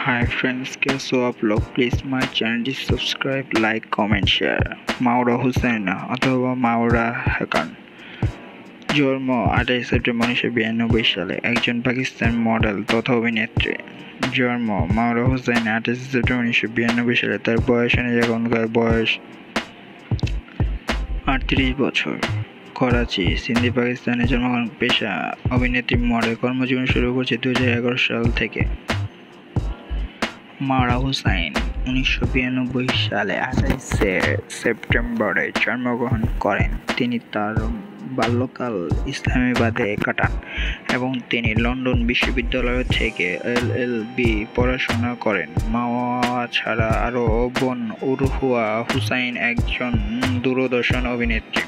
Hi friends, कैसे हो आप लोग? Please my channel subscribe, like, comment, share. Mawra Hussain অথবা মাওরা খান জন্ম 28 সেপ্টেম্বর 1992 সালে একজন পাকিস্তান মডেল তথা অভিনেত্রী। জন্ম মাওরা হুসাইন 28 সেপ্টেম্বর 1992 সালে। তার বয়স অনুযায়ী এখনকার বয়স 38 বছর। করাচি, সিন্ধি, পাকিস্তানে জন্মগ্রহণ। পেশা অভিনেত্রী, মডেল। কর্মজীবন শুরু করেছে 2011 সাল থেকে। মাওরা হুসাইন 1992 সালে 28 সেপ্টেম্বরে জন্মগ্রহণ করেন। তিনি তার বাল্যকাল ইসলামাবাদে কাটান এবং তিনি লন্ডন বিশ্ববিদ্যালয় থেকে এলএলবি পড়াশোনা করেন। মাওয়া ছাড়া আরও বোন উরহুয়া হুসাইন একজন দূরদর্শন অভিনেত্রী।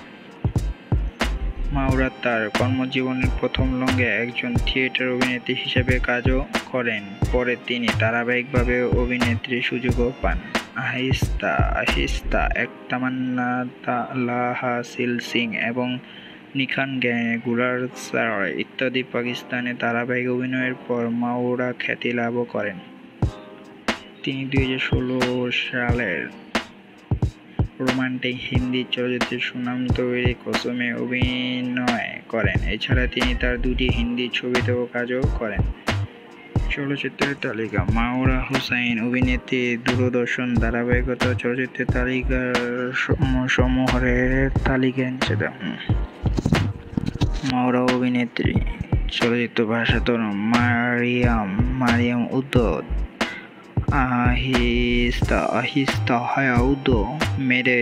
মাওরা তার কর্মজীবনের প্রথম লগ্নে একজন থিয়েটার অভিনেত্রী হিসেবে কাজও করেন। পরে তিনি ধারাবাহিকভাবে অভিনেত্রীর সুযোগও পান। আহিস্তা আহিস্তা, এক তামান্না, লাহা সিল সিং এবং নিখান গ্যানে গুলার সার ইত্যাদি পাকিস্তানে ধারাবাহিক অভিনয়ের পর মাওরা খ্যাতি লাভ করেন। তিনি 2016 সালের রোমান্টিক হিন্দি চলচ্চিত্র সুনাম তৈরি কসমে অভিনয় করেন। এছাড়া তিনি তার দুটি হিন্দি ছবিতেও কাজও করেন। চলচ্চিত্রের তালিকা: মাওরা হুসাইন অভিনেত্রী, দূরদর্শন ধারাবাহিকতা চলচ্চিত্রের সমূহের তালিকা নিচে দেওয়া। মাওরা অভিনেত্রী। চলচ্চিত্র ভাষা তরুণ। মারিয়াম উদ্দ, আহিস্তা আহিস্তা, হায়া উদ্দ, মেরে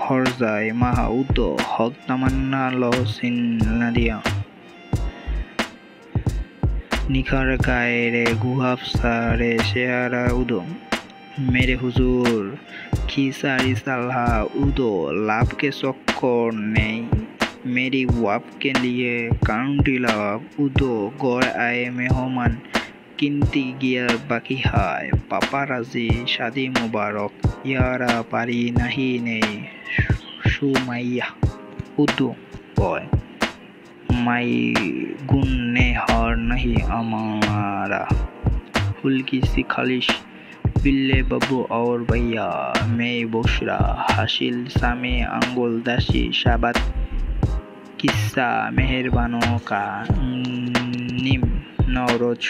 হরজাই, মাহা উদ্দ, হক, তামান্না, লহসিন, নাদিয়া, নিখার গায়ে, গুহাফসারে, শেয়ারা উদো, मेरे हुजूर, खिसारी साल्हा उदो, लाभ के चक्कर नहीं, मेरी वाप के लिए काउंटी लाभ उदो, गौर आए मेहमान, किंती गिया बाकी हाय, पापाराजी, शादी मुबारक, यारा पारी नहीं नहीं, सुमैया उदो बॉय, माई गुन्ने हार नहीं हमारा, हुल्की सी खालिश, बिल्ले बब्बू और भैया, मैं बुशरा, हाशिल, सामी, अंगुल, दाशी, शाबात, किस्सा मेहरबानों का, निम, नौरोज,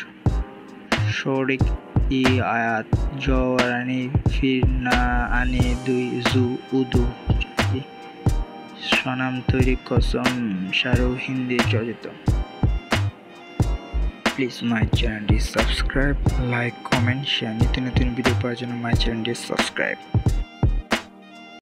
शोरिक ई आयात, जवानी, फिर ना आने दुई जू उदू, सनम तैरी कसम, शाहरुख हिंदी चलचित्र। প্লিজ মাই চ্যানেলটি সাবস্ক্রাইব, লাইক, কমেন্ট, শেয়ার। নিত্য নতুন ভিডিও পাওয়ার জন্য মাই চ্যানেলটি সাবস্ক্রাইব।